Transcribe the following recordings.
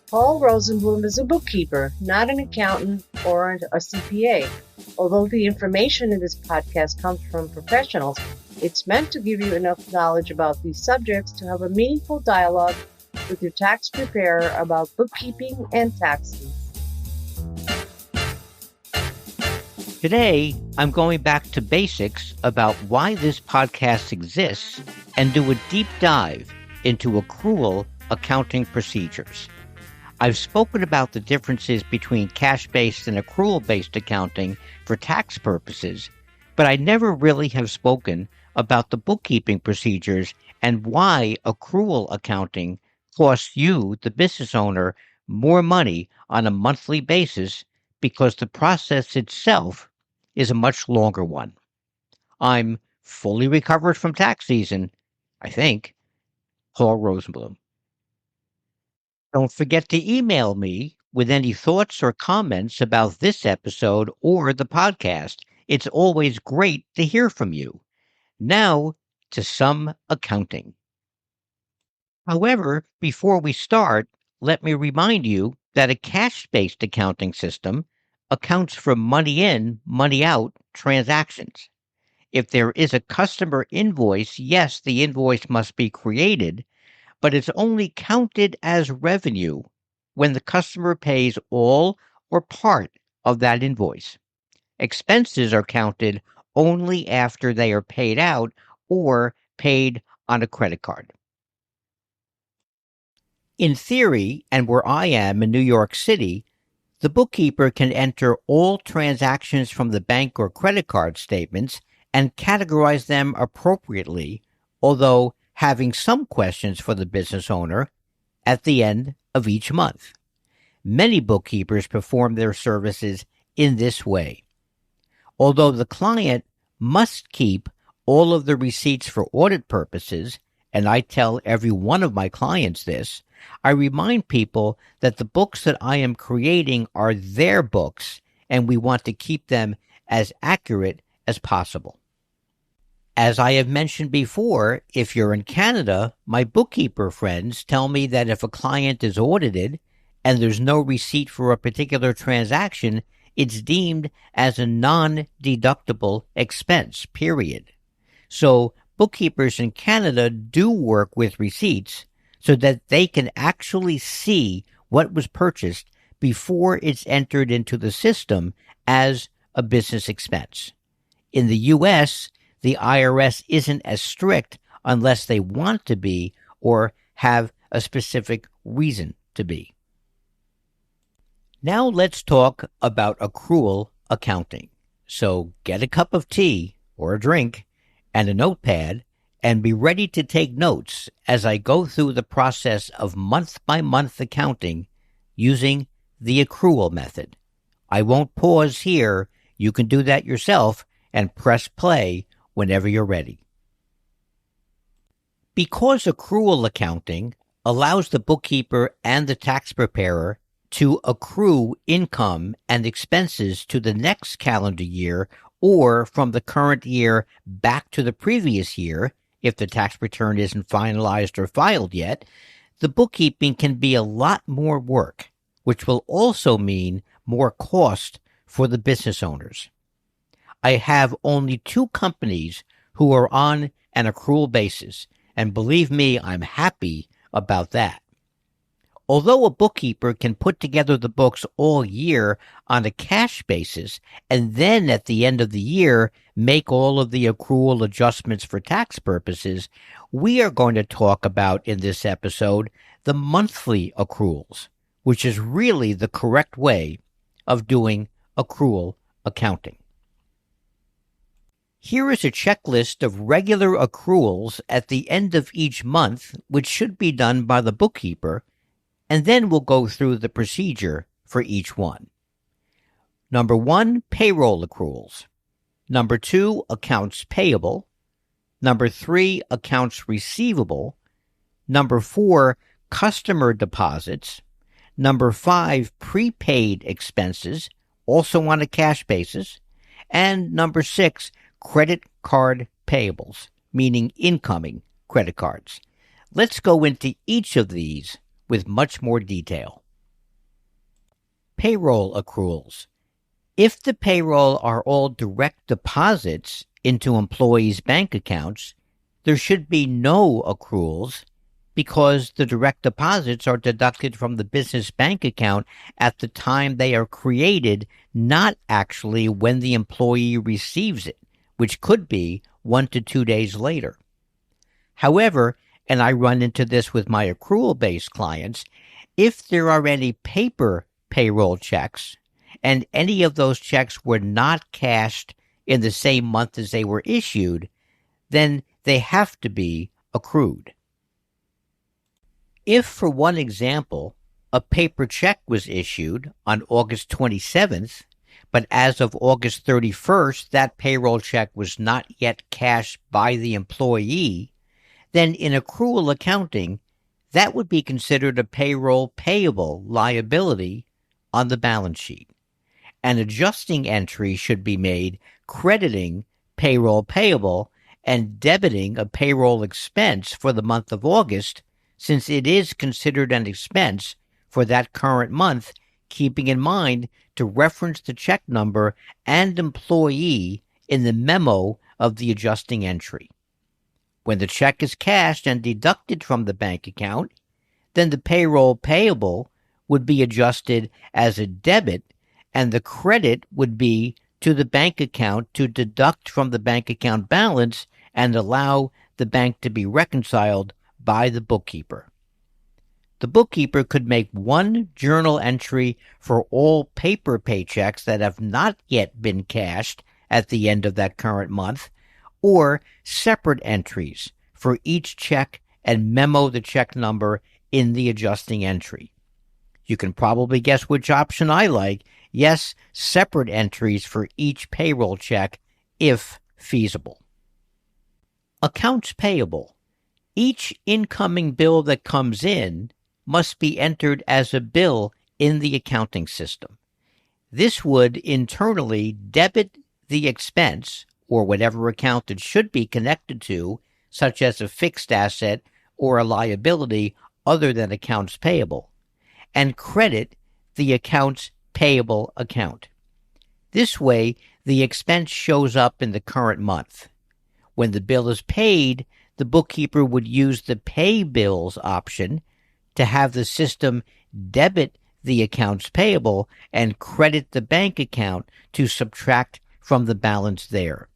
Paul Rosenblum is a bookkeeper, not an accountant or a CPA. Although the information in this podcast comes from professionals, it's meant to give you enough knowledge about these subjects to have a meaningful dialogue with your tax preparer about bookkeeping and taxes. Today, I'm going back to basics about why this podcast exists and do a deep dive into accrual accounting procedures. I've spoken about the differences between cash-based and accrual-based accounting for tax purposes, but I never really have spoken about the bookkeeping procedures and why accrual accounting costs you, the business owner, more money on a monthly basis because the process itself is a much longer one. I'm fully recovered from tax season, I think. Paul Rosenblum. Don't forget to email me with any thoughts or comments about this episode or the podcast. It's always great to hear from you. Now to some accounting. However, before we start, let me remind you that a cash-based accounting system accounts for money in, money out transactions. If there is a customer invoice, yes, the invoice must be created, but it's only counted as revenue when the customer pays all or part of that invoice. Expenses are counted only after they are paid out or paid on a credit card. In theory, and where I am in New York City, the bookkeeper can enter all transactions from the bank or credit card statements and categorize them appropriately, although having some questions for the business owner at the end of each month. Many bookkeepers perform their services in this way. Although the client must keep all of the receipts for audit purposes, and I tell every one of my clients this, I remind people that the books that I am creating are their books, and we want to keep them as accurate as possible. As I have mentioned before, if you're in Canada, my bookkeeper friends tell me that if a client is audited and there's no receipt for a particular transaction, it's deemed as a non-deductible expense, period. So bookkeepers in Canada do work with receipts so that they can actually see what was purchased before it's entered into the system as a business expense. In the U.S., the IRS isn't as strict unless they want to be or have a specific reason to be. Now let's talk about accrual accounting. So get a cup of tea or a drink and a notepad and be ready to take notes as I go through the process of month-by-month accounting using the accrual method. I won't pause here. You can do that yourself and press play whenever you're ready. Because accrual accounting allows the bookkeeper and the tax preparer to accrue income and expenses to the next calendar year or from the current year back to the previous year, if the tax return isn't finalized or filed yet, the bookkeeping can be a lot more work, which will also mean more cost for the business owners. I have only 2 companies who are on an accrual basis, and believe me, I'm happy about that. Although a bookkeeper can put together the books all year on a cash basis and then at the end of the year make all of the accrual adjustments for tax purposes, we are going to talk about in this episode the monthly accruals, which is really the correct way of doing accrual accounting. Here is a checklist of regular accruals at the end of each month, which should be done by the bookkeeper, and then we'll go through the procedure for each one. Number 1, payroll accruals. Number 2, accounts payable. Number 3, accounts receivable. Number 4, customer deposits. Number 5, prepaid expenses, also on a cash basis. And number 6, credit card payables, meaning incoming credit cards. Let's go into each of these with much more detail. Payroll accruals. If the payroll are all direct deposits into employees' bank accounts, there should be no accruals because the direct deposits are deducted from the business bank account at the time they are created, not actually when the employee receives it, which could be 1 to 2 days later. However, and I run into this with my accrual-based clients, if there are any paper payroll checks and any of those checks were not cashed in the same month as they were issued, then they have to be accrued. If, for one example, a paper check was issued on August 27th, but as of August 31st, that payroll check was not yet cashed by the employee, then in accrual accounting, that would be considered a payroll payable liability on the balance sheet. An adjusting entry should be made crediting payroll payable and debiting a payroll expense for the month of August, since it is considered an expense for that current month, keeping in mind to reference the check number and employee in the memo of the adjusting entry. When the check is cashed and deducted from the bank account, then the payroll payable would be adjusted as a debit, and the credit would be to the bank account to deduct from the bank account balance and allow the bank to be reconciled by the bookkeeper. The bookkeeper could make one journal entry for all paper paychecks that have not yet been cashed at the end of that current month, or separate entries for each check and memo the check number in the adjusting entry. You can probably guess which option I like. Yes, separate entries for each payroll check if feasible. Accounts payable. Each incoming bill that comes in must be entered as a bill in the accounting system. This would internally debit the expense or whatever account it should be connected to, such as a fixed asset or a liability other than accounts payable, and credit the accounts payable account. This way, the expense shows up in the current month. When the bill is paid, the bookkeeper would use the pay bills option to have the system debit the accounts payable and credit the bank account to subtract from the balance there.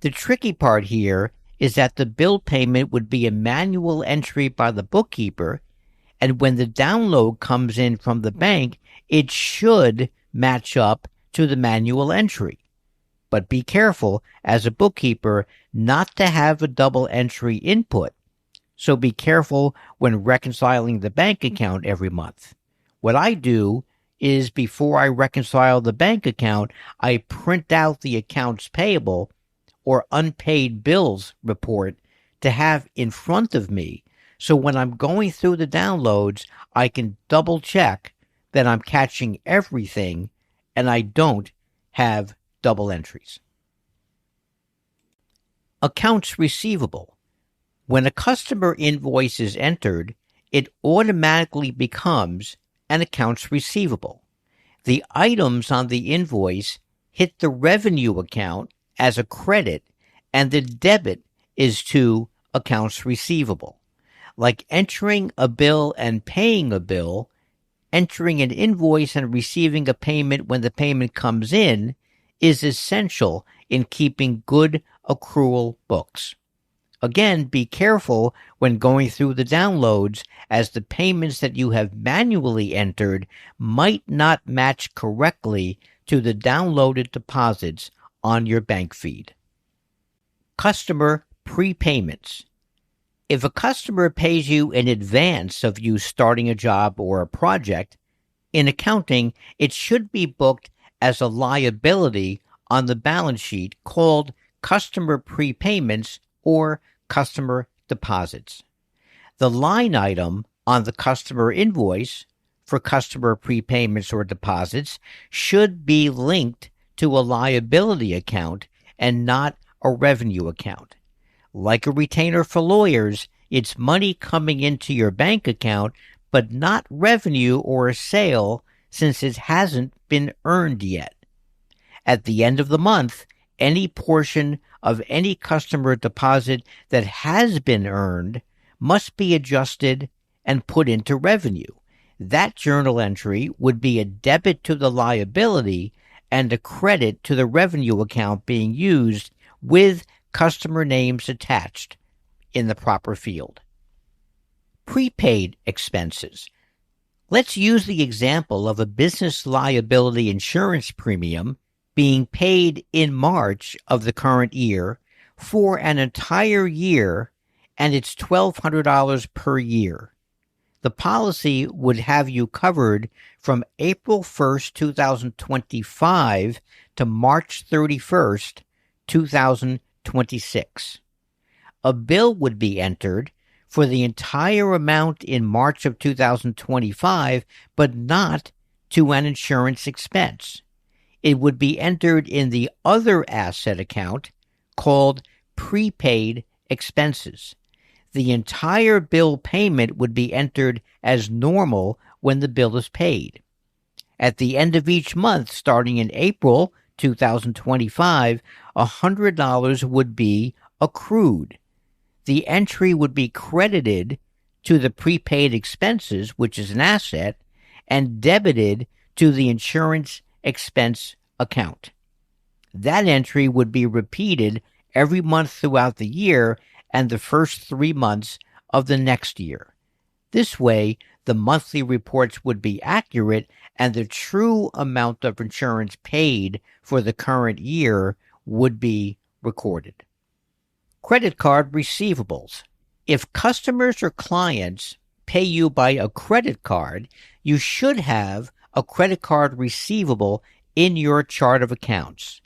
The tricky part here is that the bill payment would be a manual entry by the bookkeeper, and when the download comes in from the bank, it should match up to the manual entry. But be careful, as a bookkeeper, not to have a double entry input. So be careful when reconciling the bank account every month. What I do is before I reconcile the bank account, I print out the accounts payable or unpaid bills report to have in front of me. So when I'm going through the downloads, I can double check that I'm catching everything and I don't have double entries. Accounts receivable. When a customer invoice is entered, it automatically becomes an accounts receivable. The items on the invoice hit the revenue account as a credit, and the debit is to accounts receivable. Like entering a bill and paying a bill, entering an invoice and receiving a payment when the payment comes in is essential in keeping good accrual books. Again, be careful when going through the downloads, as the payments that you have manually entered might not match correctly to the downloaded deposits on your bank feed. Customer prepayments. If a customer pays you in advance of you starting a job or a project, in accounting, it should be booked as a liability on the balance sheet called customer prepayments or customer deposits. The line item on the customer invoice for customer prepayments or deposits should be linked to a liability account and not a revenue account. Like a retainer for lawyers, it's money coming into your bank account, but not revenue or a sale, since it hasn't been earned yet. At the end of the month, any portion of any customer deposit that has been earned must be adjusted and put into revenue. That journal entry would be a debit to the liability and a credit to the revenue account being used with customer names attached in the proper field. Prepaid expenses. Let's use the example of a business liability insurance premium being paid in March of the current year for an entire year, and it's $1,200 per year. The policy would have you covered from April 1st, 2025 to March 31st, 2026. A bill would be entered for the entire amount in March of 2025, but not to an insurance expense. It would be entered in the other asset account called prepaid expenses. The entire bill payment would be entered as normal when the bill is paid. At the end of each month, starting in April 2025, $100 would be accrued. The entry would be credited to the prepaid expenses, which is an asset, and debited to the insurance expense account. That entry would be repeated every month throughout the year and the first 3 months of the next year. This way, the monthly reports would be accurate and the true amount of insurance paid for the current year would be recorded. Credit card receivables. If customers or clients pay you by a credit card, you should have a credit card receivable in your chart of accounts.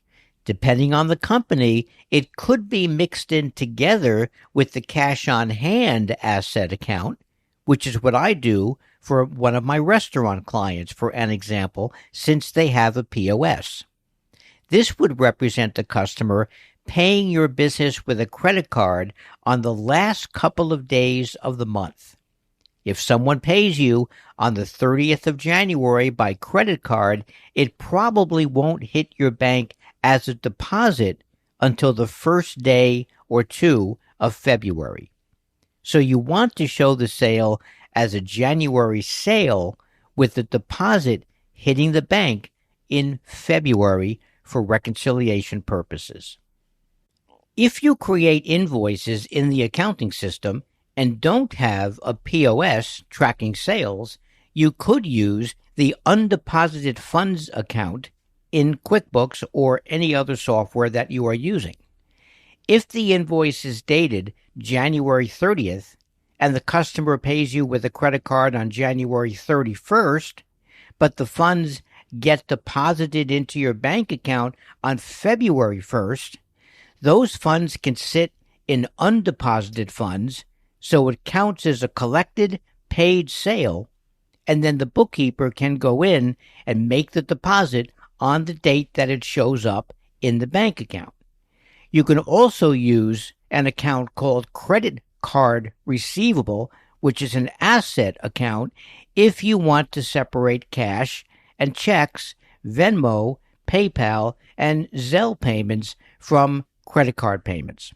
Depending on the company, it could be mixed in together with the cash on hand asset account, which is what I do for one of my restaurant clients, for an example, since they have a POS. This would represent the customer paying your business with a credit card on the last couple of days of the month. If someone pays you on the 30th of January by credit card, it probably won't hit your bank as a deposit until the first day or two of February. So you want to show the sale as a January sale with the deposit hitting the bank in February for reconciliation purposes. If you create invoices in the accounting system and don't have a POS tracking sales, you could use the undeposited funds account in QuickBooks or any other software that you are using. If the invoice is dated January 30th and the customer pays you with a credit card on January 31st, but the funds get deposited into your bank account on February 1st, those funds can sit in undeposited funds, so it counts as a collected, paid sale, and then the bookkeeper can go in and make the deposit on the date that it shows up in the bank account. You can also use an account called credit card receivable, which is an asset account, if you want to separate cash and checks, Venmo, PayPal, and Zelle payments from credit card payments.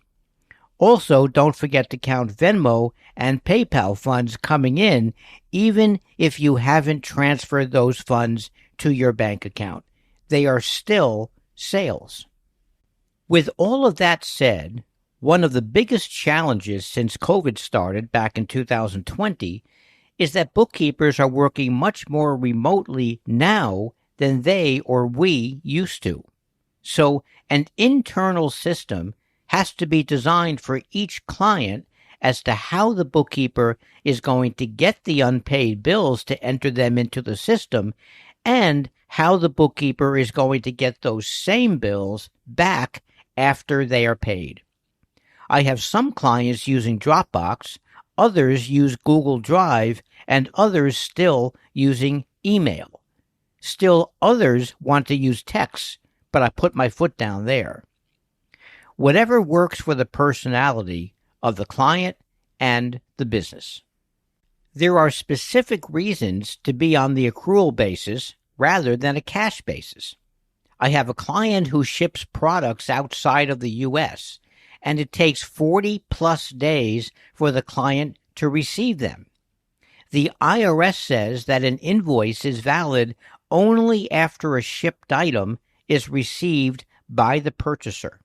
Also, don't forget to count Venmo and PayPal funds coming in, even if you haven't transferred those funds to your bank account. They are still sales. With all of that said, one of the biggest challenges since COVID started back in 2020 is that bookkeepers are working much more remotely now than they or we used to. So an internal system has to be designed for each client as to how the bookkeeper is going to get the unpaid bills to enter them into the system and how the bookkeeper is going to get those same bills back after they are paid. I have some clients using Dropbox, others use Google Drive, and others still using email. Still others want to use text, but I put my foot down there. Whatever works for the personality of the client and the business. There are specific reasons to be on the accrual basis rather than a cash basis. I have a client who ships products outside of the U.S., and it takes 40 plus days for the client to receive them. The IRS says that an invoice is valid only after a shipped item is received by the purchaser.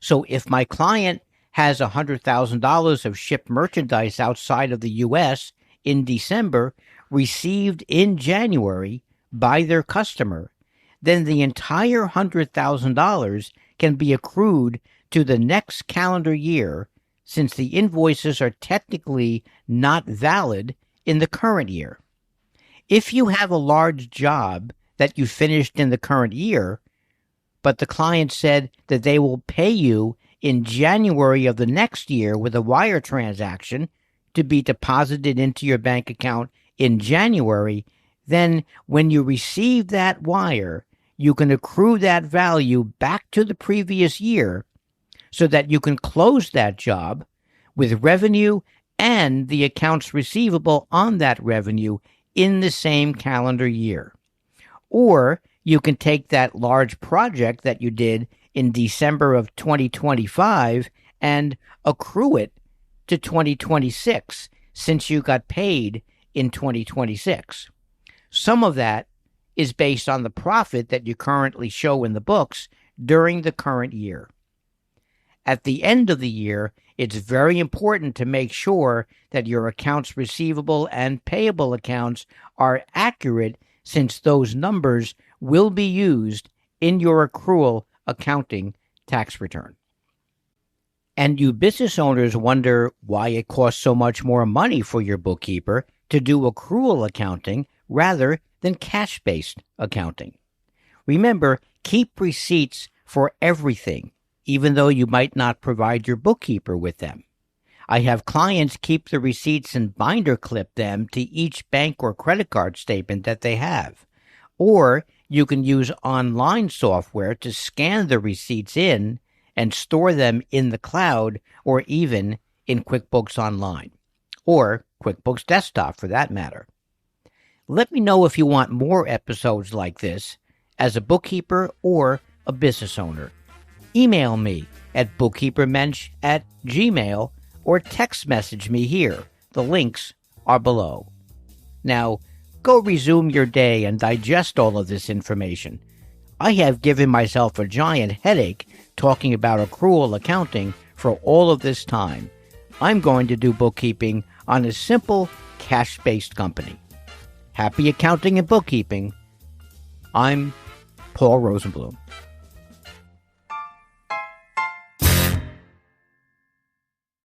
So if my client has $100,000 of shipped merchandise outside of the U.S. in December, received in January by their customer, then the entire $100,000 can be accrued to the next calendar year, since the invoices are technically not valid in the current year. If you have a large job that you finished in the current year, but the client said that they will pay you in January of the next year with a wire transaction to be deposited into your bank account in January, then when you receive that wire, you can accrue that value back to the previous year so that you can close that job with revenue and the accounts receivable on that revenue in the same calendar year. Or you can take that large project that you did in December of 2025 and accrue it to 2026 since you got paid in 2026. Some of that is based on the profit that you currently show in the books during the current year. At the end of the year, it's very important to make sure that your accounts receivable and payable accounts are accurate, since those numbers will be used in your accrual accounting tax return. And you business owners wonder why it costs so much more money for your bookkeeper to do accrual accounting rather than cash-based accounting. Remember, keep receipts for everything, even though you might not provide your bookkeeper with them. I have clients keep the receipts and binder clip them to each bank or credit card statement that they have. Or you can use online software to scan the receipts in and store them in the cloud, or even in QuickBooks Online, or QuickBooks Desktop for that matter. Let me know if you want more episodes like this as a bookkeeper or a business owner. Email me at bookkeepermensch@gmail.com or text message me here. The links are below. Now, go resume your day and digest all of this information. I have given myself a giant headache talking about accrual accounting for all of this time. I'm going to do bookkeeping on a simple cash-based company. Happy accounting and bookkeeping. I'm Paul Rosenblum.